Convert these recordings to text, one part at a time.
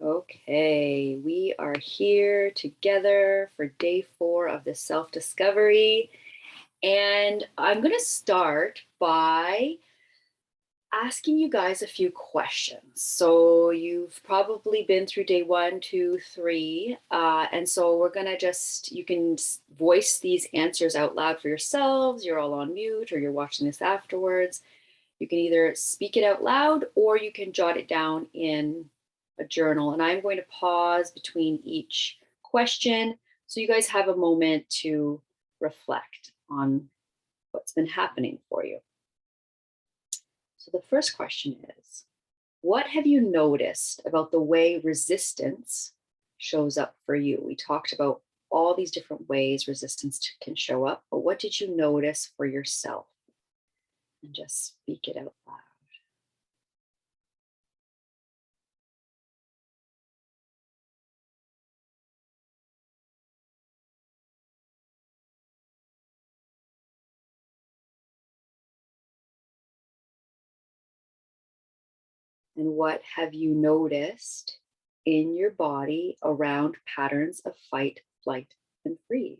Okay, we are here together for day 4 of the self-discovery. And I'm going to start by asking you guys a few questions. So you've probably been through day 1, 2, 3. And so we're going to you can voice these answers out loud for yourselves. You're all on mute or you're watching this afterwards. You can either speak it out loud or you can jot it down in a journal. And I'm going to pause between each question so you guys have a moment to reflect on what's been happening for you. So the first question is, what have you noticed about the way resistance shows up for you? We talked about all these different ways resistance can show up, but what did you notice for yourself? And just speak it out loud. And what have you noticed in your body around patterns of fight, flight, and freeze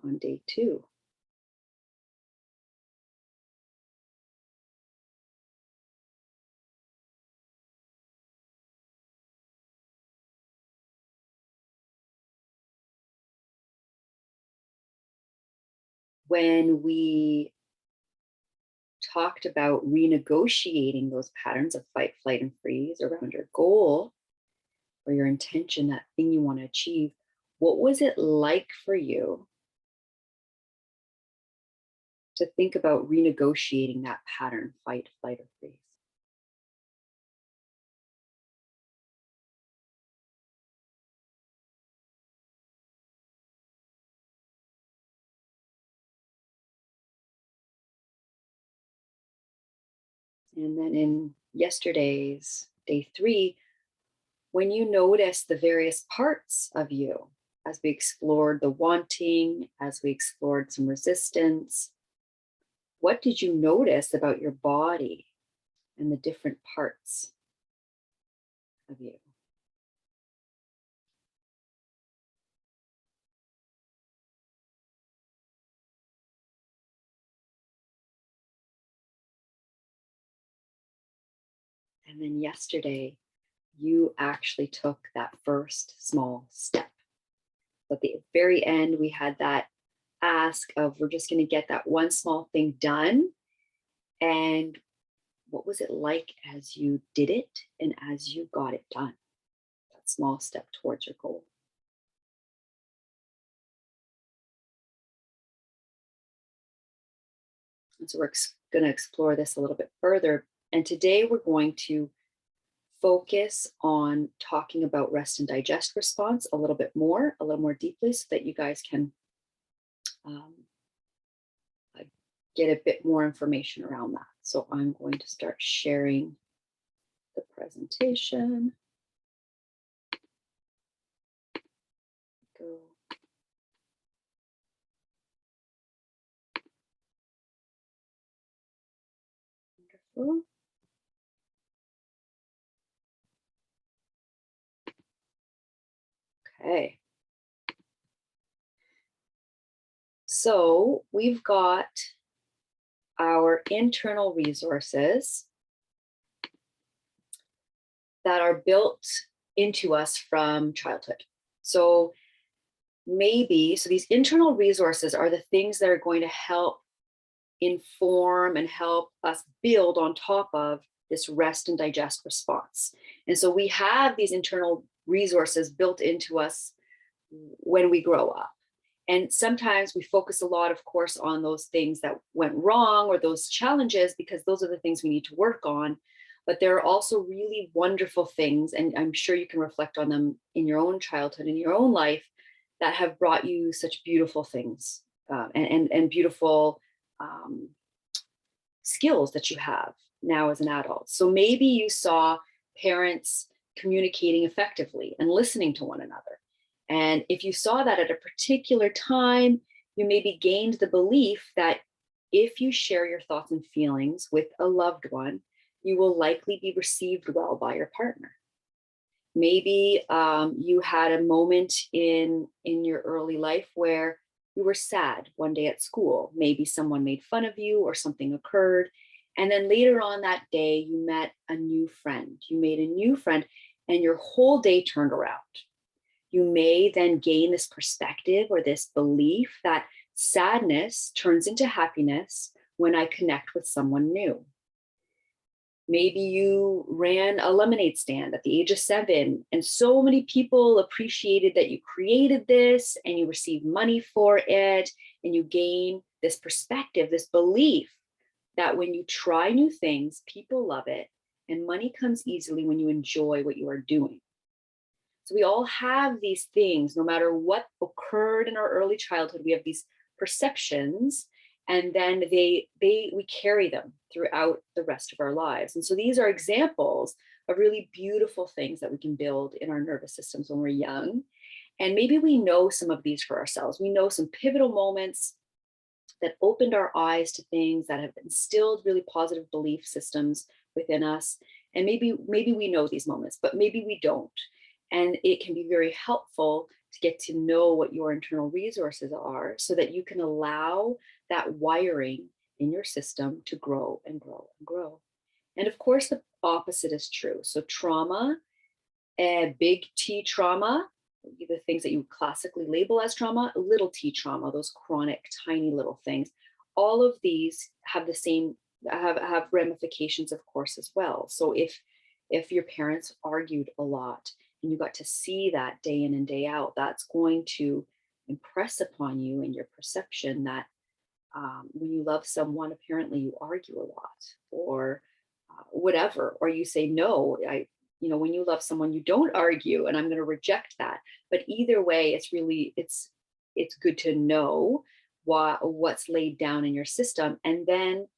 on day 2? When we talked about renegotiating those patterns of fight, flight, and freeze around your goal or your intention, that thing you want to achieve, what was it like for you to think about renegotiating that pattern, fight, flight, or freeze? And then in yesterday's day 3, when you notice the various parts of you, as we explored the wanting, as we explored some resistance, what did you notice about your body and the different parts of you? And then yesterday, you actually took that first small step. At the very end, we had that ask of, we're just going to get that one small thing done. And what was it like as you did it and as you got it done? That small step towards your goal. And so we're going to explore this a little bit further. And today we're going to focus on talking about rest and digest response a little more deeply, so that you guys can get a bit more information around that. So I'm going to start sharing the presentation. Go. Wonderful. Okay. So we've got our internal resources that are built into us from childhood. So these internal resources are the things that are going to help inform and help us build on top of this rest and digest response. And so we have these internal resources built into us when we grow up. And sometimes we focus a lot, of course, on those things that went wrong or those challenges, because those are the things we need to work on. But there are also really wonderful things, and I'm sure you can reflect on them in your own childhood, in your own life, that have brought you such beautiful things and beautiful skills that you have now as an adult. So maybe you saw parents communicating effectively and listening to one another. And if you saw that at a particular time, you maybe gained the belief that if you share your thoughts and feelings with a loved one, you will likely be received well by your partner. Maybe you had a moment in your early life where you were sad one day at school. Maybe someone made fun of you or something occurred. And then later on that day, you met a new friend. You made a new friend, and your whole day turned around. You may then gain this perspective or this belief that sadness turns into happiness when I connect with someone new. Maybe you ran a lemonade stand at the age of 7, and so many people appreciated that you created this and you received money for it, and you gain this perspective, this belief that when you try new things, people love it, and money comes easily when you enjoy what you are doing. So we all have these things, no matter what occurred in our early childhood, we have these perceptions, and then we carry them throughout the rest of our lives. And so these are examples of really beautiful things that we can build in our nervous systems when we're young. And maybe we know some of these for ourselves. We know some pivotal moments that opened our eyes to things, that have instilled really positive belief systems within us. And maybe we know these moments, but maybe we don't. And it can be very helpful to get to know what your internal resources are so that you can allow that wiring in your system to grow and grow and grow. And of course, the opposite is true. So trauma, big T trauma, the things that you classically label as trauma, little t trauma, those chronic, tiny little things, all of these have the same, have ramifications, of course, as well. So if your parents argued a lot and you got to see that day in and day out, that's going to impress upon you in your perception that when you love someone, apparently you argue a lot, or whatever, or you say no. When you love someone, you don't argue, and I'm going to reject that. But either way, it's good to know what's laid down in your system, and then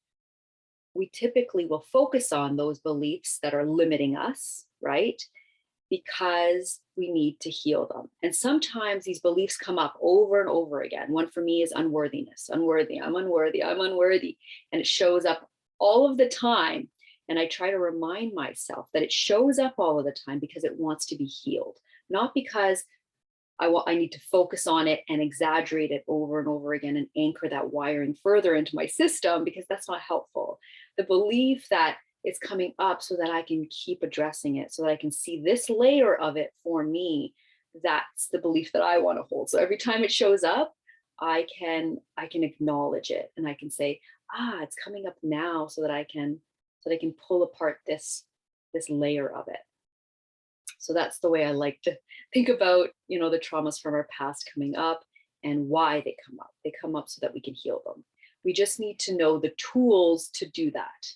we typically will focus on those beliefs that are limiting us, right? Because we need to heal them. And sometimes these beliefs come up over and over again. One for me is unworthiness. Unworthy, I'm unworthy, I'm unworthy. And it shows up all of the time. And I try to remind myself that it shows up all of the time because it wants to be healed, not because I need to focus on it and exaggerate it over and over again and anchor that wiring further into my system, because that's not helpful. The belief that it's coming up so that I can keep addressing it, so that I can see this layer of it for me, that's the belief that I want to hold. So every time it shows up, I can acknowledge it, and I can say, it's coming up now, so that I can pull apart this layer of it. So that's the way I like to think about, the traumas from our past coming up and why they come up. They come up so that we can heal them. We just need to know the tools to do that,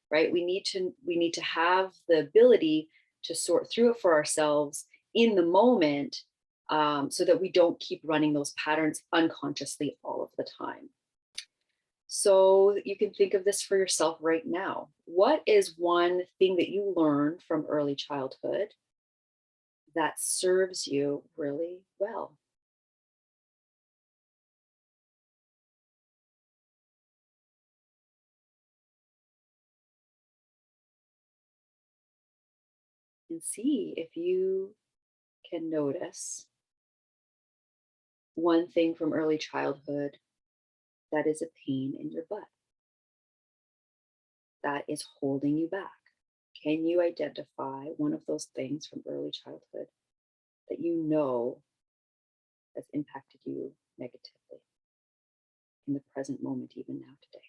right? We need to have the ability to sort through it for ourselves in the moment, so that we don't keep running those patterns unconsciously all of the time. So you can think of this for yourself right now. What is one thing that you learned from early childhood that serves you really well? And see if you can notice one thing from early childhood that is a pain in your butt, that is holding you back. Can you identify one of those things from early childhood that you know has impacted you negatively in the present moment, even now today?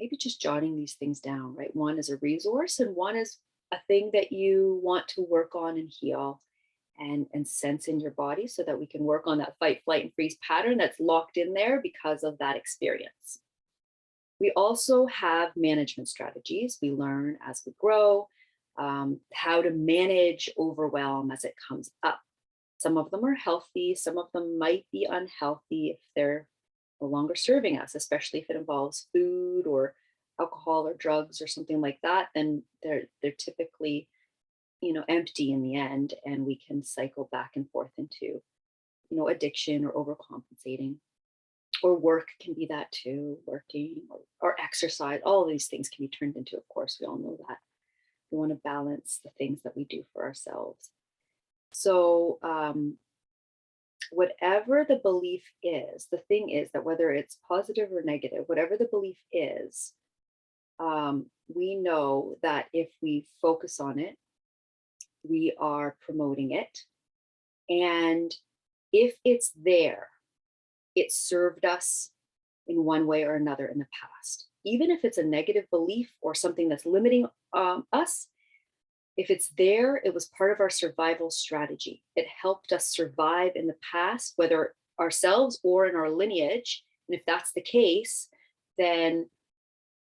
Maybe just jotting these things down, right? One is a resource, and one is a thing that you want to work on and heal and sense in your body, so that we can work on that fight, flight, and freeze pattern that's locked in there because of that experience. We also have management strategies. We learn as we grow, how to manage overwhelm as it comes up. Some of them are healthy, some of them might be unhealthy if they're no longer serving us, especially if it involves food or alcohol or drugs or something like that. Then they're typically, empty in the end, and we can cycle back and forth into, addiction or overcompensating. or work can be that too, working or exercise. All of these things can be turned into, of course, we all know that. We want to balance the things that we do for ourselves. So, whatever the belief is, the thing is that whether it's positive or negative, whatever the belief is, we know that if we focus on it, we are promoting it. And if it's there, it served us in one way or another in the past. Even if it's a negative belief or something that's limiting us, if it's there, it was part of our survival strategy. It helped us survive in the past, whether ourselves or in our lineage. And if that's the case, then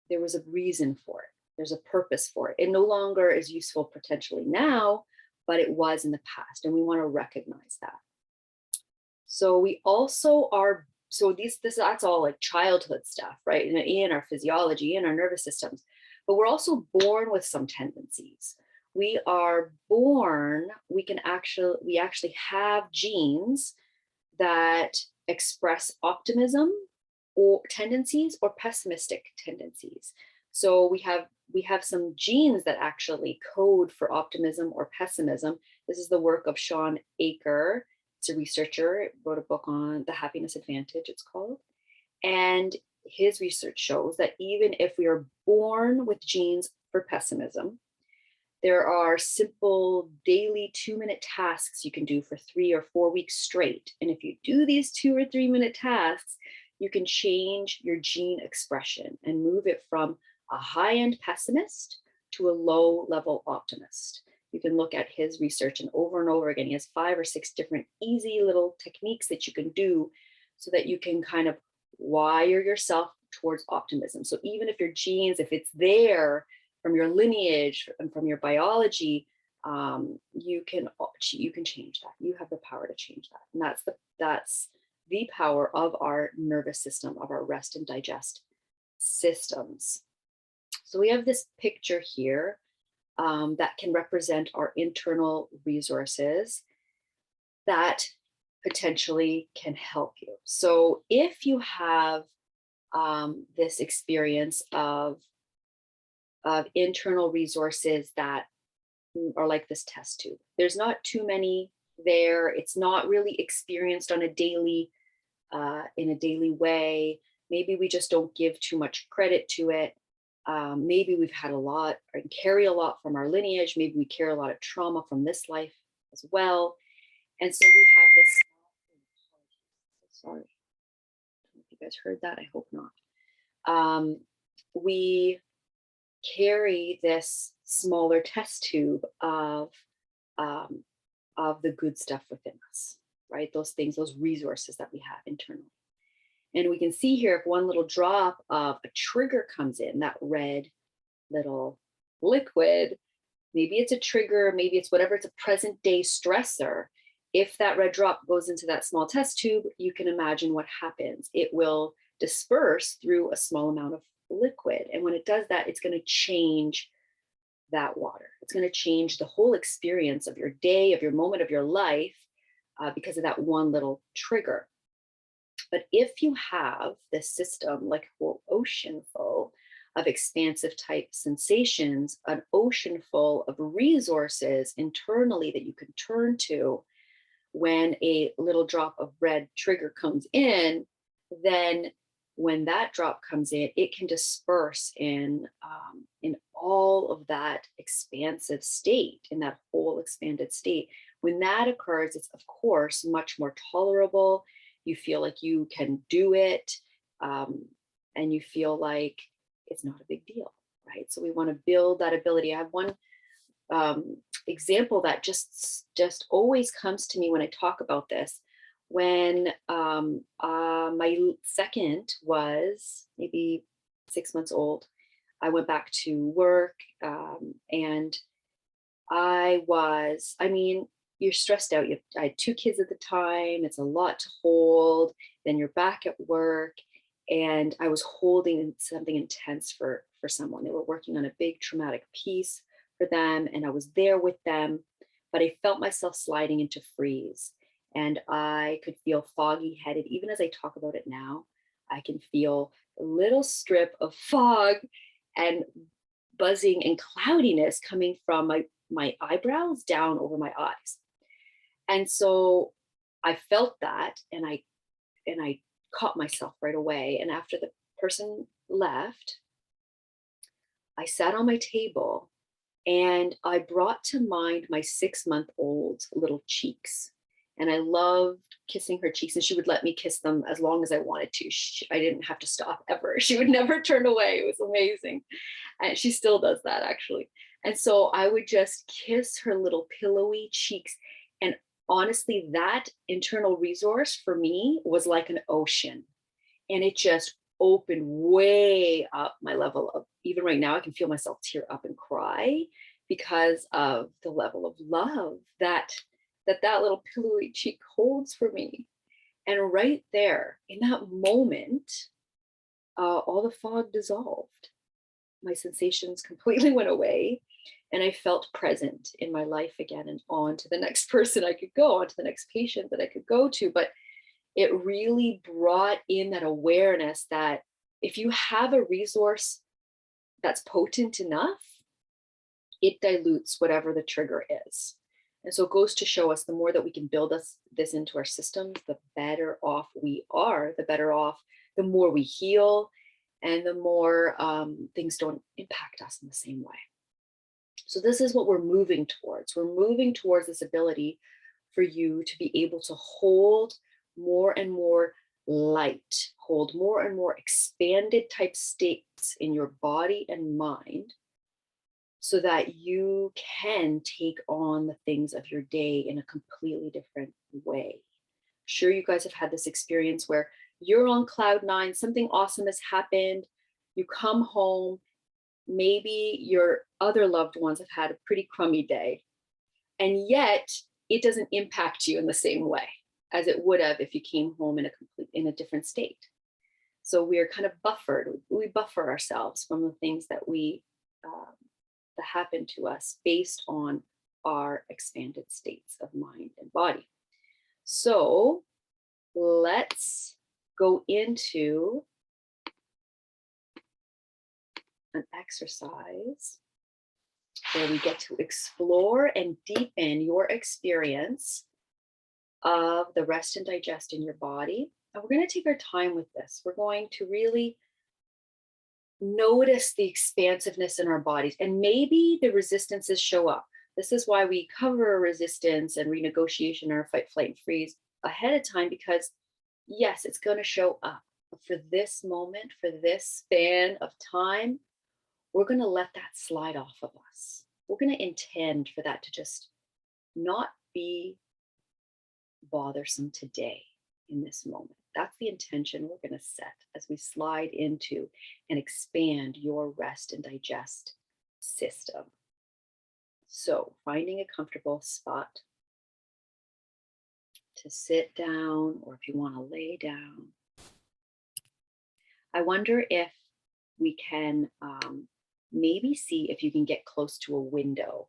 there was a reason for it. There's a purpose for it. It no longer is useful potentially now, but it was in the past. And we want to recognize that. So we also are, so this that's all like childhood stuff, right? In our physiology, in our nervous systems. But we're also born with some tendencies. We are born, we actually have genes that express optimism or tendencies or pessimistic tendencies. So we have some genes that actually code for optimism or pessimism. This is the work of Sean Aker. It's a researcher, wrote a book on the happiness advantage, it's called. And his research shows that even if we are born with genes for pessimism, there are simple daily 2-minute tasks you can do for 3 or 4 weeks straight. And if you do these 2 or 3-minute tasks, you can change your gene expression and move it from a high-end pessimist to a low-level optimist. You can look at his research and over again. He has 5 or 6 different easy little techniques that you can do so that you can kind of wire yourself towards optimism. So even if your genes, if it's there from your lineage and from your biology, you can change that. You have the power to change that, and that's the power of our nervous system, of our rest and digest systems. So we have this picture here that can represent our internal resources that potentially can help you. So if you have this experience of internal resources that are like this test tube, there's not too many there. It's not really experienced on a daily, in a daily way. Maybe we just don't give too much credit to it. Maybe we've had a lot and carry a lot from our lineage. Maybe we carry a lot of trauma from this life as well. And so we have this, sorry, I don't know if you guys heard that. I hope not. We carry this smaller test tube of the good stuff within us, right? Those things, those resources that we have internally. And we can see here, if one little drop of a trigger comes in, that red little liquid, maybe it's a trigger, maybe it's whatever, it's a present day stressor. If that red drop goes into that small test tube, you can imagine what happens. It will disperse through a small amount of liquid. And when it does that, it's going to change that water. It's going to change the whole experience of your day, of your moment, of your life, because of that one little trigger. But if you have this system, like a whole ocean full of expansive type sensations, an ocean full of resources internally that you can turn to when a little drop of red trigger comes in, then when that drop comes in, it can disperse in all of that expansive state, in that whole expanded state. When that occurs, it's of course much more tolerable. You feel like you can do it, and you feel like it's not a big deal, right? So we want to build that ability. I have one example that just always comes to me when I talk about this. When my second was maybe 6 months old, I went back to work, and I mean, you're stressed out. I had 2 kids at the time. It's a lot to hold. Then you're back at work, and I was holding something intense for someone. They were working on a big traumatic piece for them, and I was there with them, but I felt myself sliding into freeze, and I could feel foggy headed. Even as I talk about it now, I can feel a little strip of fog and buzzing and cloudiness coming from my eyebrows down over my eyes. And so I felt that, and I caught myself right away. And after the person left, I sat on my table and I brought to mind my 6-month-old little cheeks. And I loved kissing her cheeks, and she would let me kiss them as long as I wanted to. I didn't have to stop ever. She would never turn away. It was amazing. And she still does that, actually. And so I would just kiss her little pillowy cheeks. And honestly, that internal resource for me was like an ocean, and it just opened way up my level of, even right now I can feel myself tear up and cry because of the level of love that little pillowy cheek holds for me. And right there in that moment, all the fog dissolved, my sensations completely went away, and I felt present in my life again, and on to the next person I could go, on to the next patient that I could go to. But it really brought in that awareness that if you have a resource that's potent enough, it dilutes whatever the trigger is. And so it goes to show us the more that we can build this into our systems, the better off we are, the better off, the more we heal, and the more things don't impact us in the same way. So this is what we're moving towards. We're moving towards this ability for you to be able to hold more and more light, hold more and more expanded type states in your body and mind, so that you can take on the things of your day in a completely different way. Sure, you guys have had this experience where you're on cloud nine, something awesome has happened, you come home, maybe your other loved ones have had a pretty crummy day, and yet it doesn't impact you in the same way as it would have if you came home in a different state. So we're kind of buffered. We buffer ourselves from the things that that happen to us based on our expanded states of mind and body. So let's go into an exercise where we get to explore and deepen your experience of the rest and digest in your body. And we're going to take our time with this. We're going to really notice the expansiveness in our bodies, and maybe the resistances show up. This is why we cover resistance and renegotiation or fight, flight, and freeze ahead of time, because yes, it's going to show up. But for this moment, for this span of time, we're going to let that slide off of us. We're going to intend for that to just not be bothersome today in this moment. That's the intention we're going to set as we slide into and expand your rest and digest system. So, finding a comfortable spot to sit down, or if you want to lay down. I wonder if we can maybe see if you can get close to a window.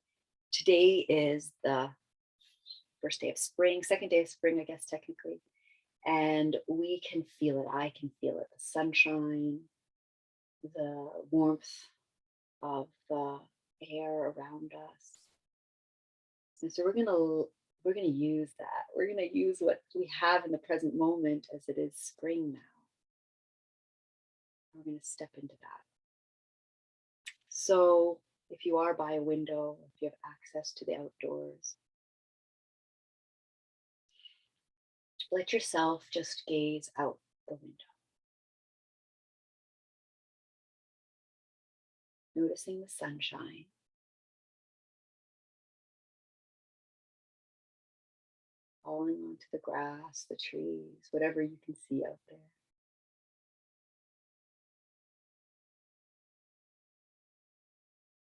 Today is the first day of spring, second day of spring, I guess, technically. And we can feel it. I can feel it. The sunshine, the warmth of the air around us. And so we're gonna use that. We're gonna use what we have in the present moment, as it is spring now. We're gonna step into that. So if you are by a window, if you have access to the outdoors, let yourself just gaze out the window. Noticing the sunshine. Falling onto the grass, the trees, whatever you can see out there.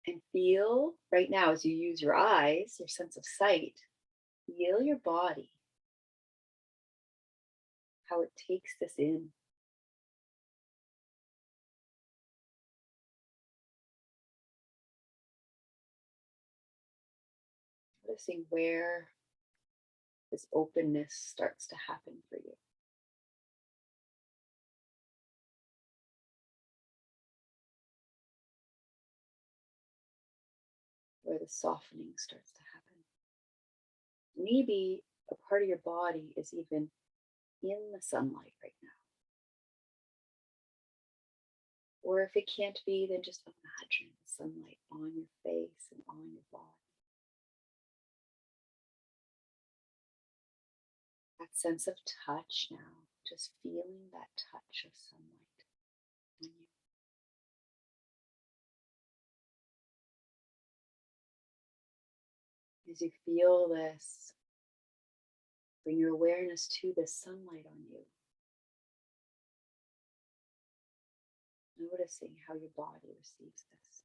And feel right now, as you use your eyes, your sense of sight, feel your body, how it takes this in. Noticing where this openness starts to happen for you. where the softening starts to happen. Maybe a part of your body is even in the sunlight right now. Or if it can't be, then just imagine the sunlight on your face and on your body. That sense of touch now, just feeling that touch of sunlight on you. As you feel this, bring your awareness to the sunlight on you. Noticing how your body receives this.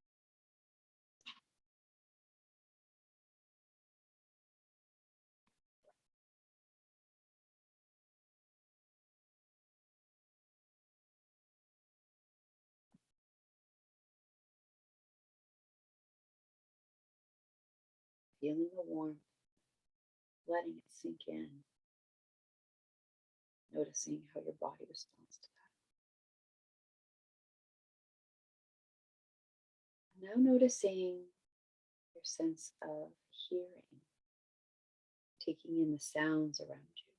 Feeling the warmth, letting it sink in. Noticing how your body responds to that. Now noticing your sense of hearing, taking in the sounds around you.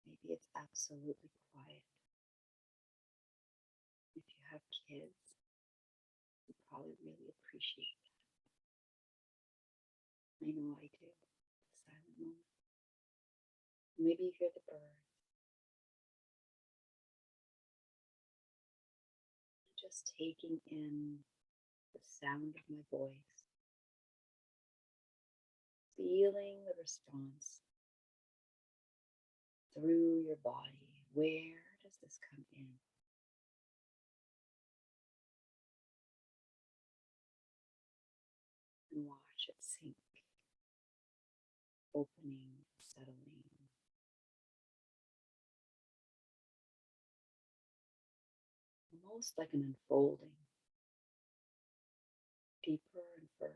Maybe it's absolutely quiet. If you have kids, you probably really appreciate that. I know I do. The silent moment. Maybe you hear the birds. Just taking in the sound of my voice. Feeling the response through your body. Where does this come in? And watch it sink, opening, settling. Almost like an unfolding, deeper and further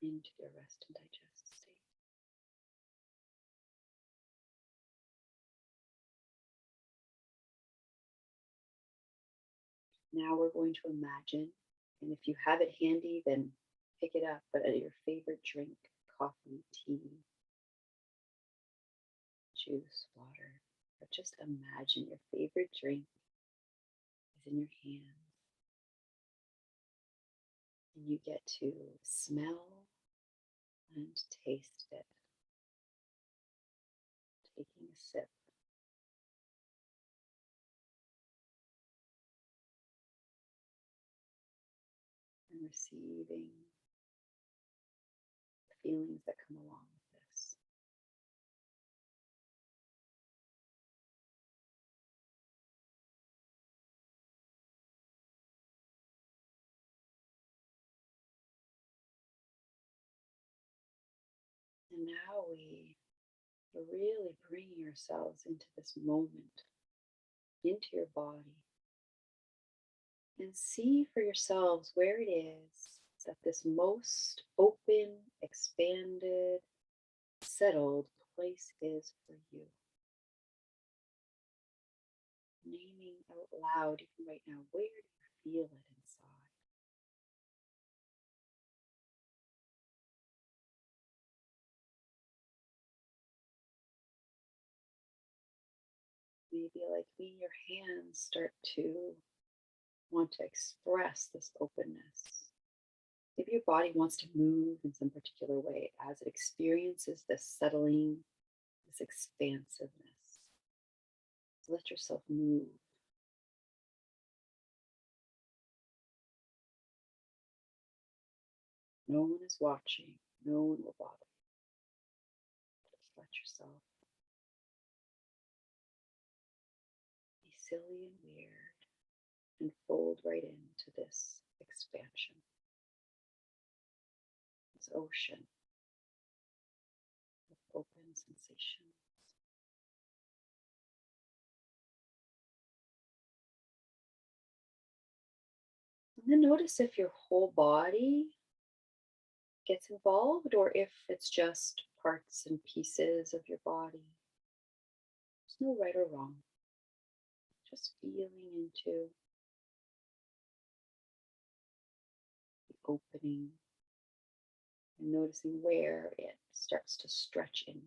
into your rest and digest state. Now we're going to imagine, and if you have it handy, then pick it up, but your favorite drink, coffee, tea, juice, water, or just imagine your favorite drink is in your hands. And you get to smell and taste it. Taking a sip. And receiving the feelings that come along with this. And now we are really bringing ourselves into this moment, into your body, and see for yourselves where it is that this most open, expanded, settled place is for you. Naming out loud, even right now, where do you feel it inside? Maybe like me, your hands start to want to express this openness. Maybe your body wants to move in some particular way as it experiences this settling, this expansiveness. Let yourself move. No one is watching. No one will bother. Just let yourself be silly and weird and fold right into this expansion, this ocean of open sensations. And then notice if your whole body gets involved or if it's just parts and pieces of your body. There's no right or wrong. Just feeling into the opening and noticing where it starts to stretch into.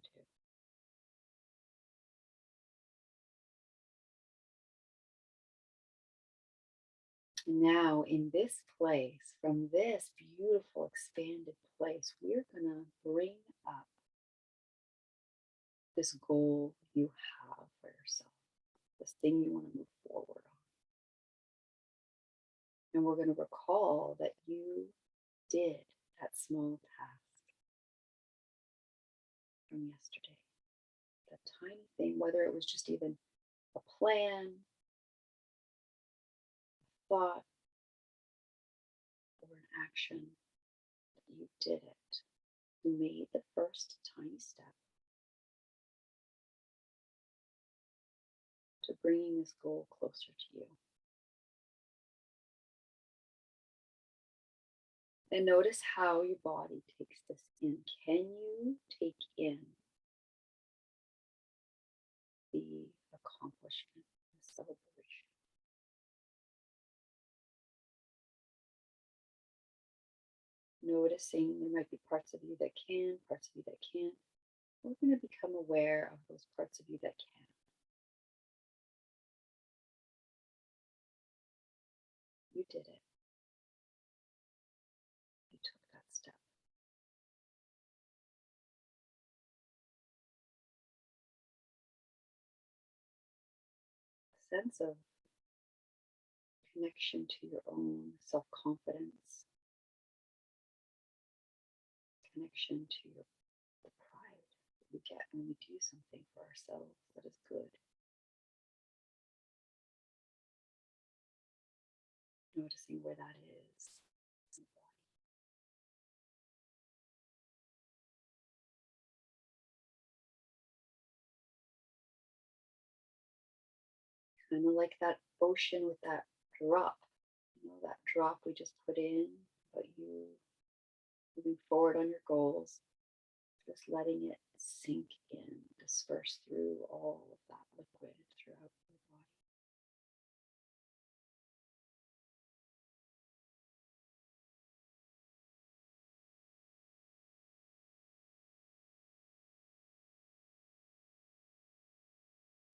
Now, in this place, from this beautiful expanded place, we're going to bring up this goal you have for yourself, this thing you want to move forward on. And we're going to recall that you did that small task from yesterday, that tiny thing, whether it was just even a plan, thought, or an action, that you did it. You made the first tiny step to bringing this goal closer to you. And notice how your body takes this in. Can you take in the accomplishment, the celebration? Noticing there might be parts of you that can, parts of you that can't. We're going to become aware of those parts of you that can. You did it. You took that step. A sense of connection to your own self-confidence, connection to the pride that we get when we do something for ourselves that is good. Noticing where that is. Kind of like that ocean with that drop, that drop we just put in, but you moving forward on your goals, just letting it sink in, disperse through all of that liquid throughout your body.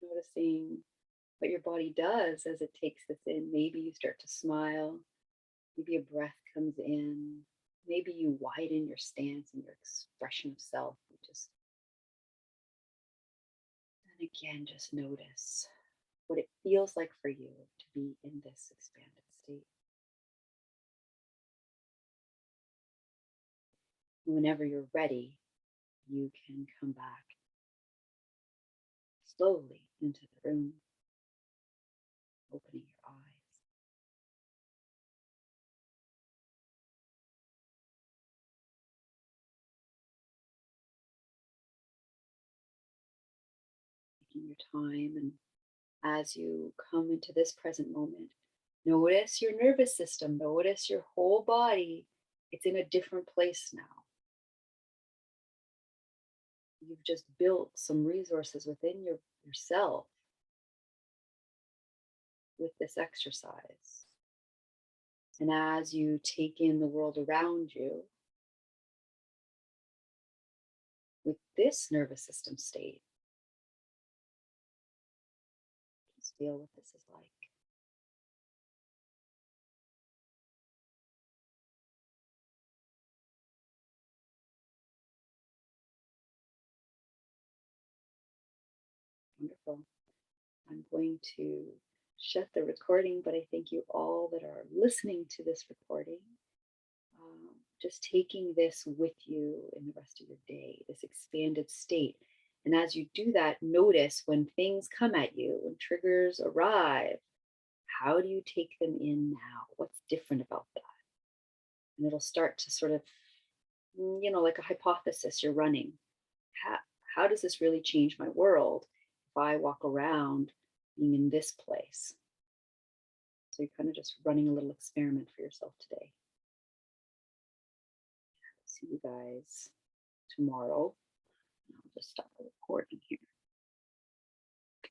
Noticing what your body does as it takes this in. Maybe you start to smile, maybe a breath comes in, maybe you widen your stance and your expression of self. And again, just notice what it feels like for you to be in this expanded state. Whenever you're ready, you can come back slowly into the room, opening your eyes. Taking your time, and as you come into this present moment, notice your nervous system, notice your whole body. It's in a different place now. You've just built some resources within yourself with this exercise. And as you take in the world around you with this nervous system state, just feel what this is like. Wonderful. I'm going to shut the recording, but I thank you all that are listening to this recording. Just taking this with you in the rest of your day, this expanded state. And as you do that, notice when things come at you, when triggers arrive, how do you take them in now? What's different about that? And it'll start to sort of, like a hypothesis you're running. How does this really change my world if I walk around being in this place? So you're kind of just running a little experiment for yourself today. See you guys tomorrow. I'll just stop the recording here.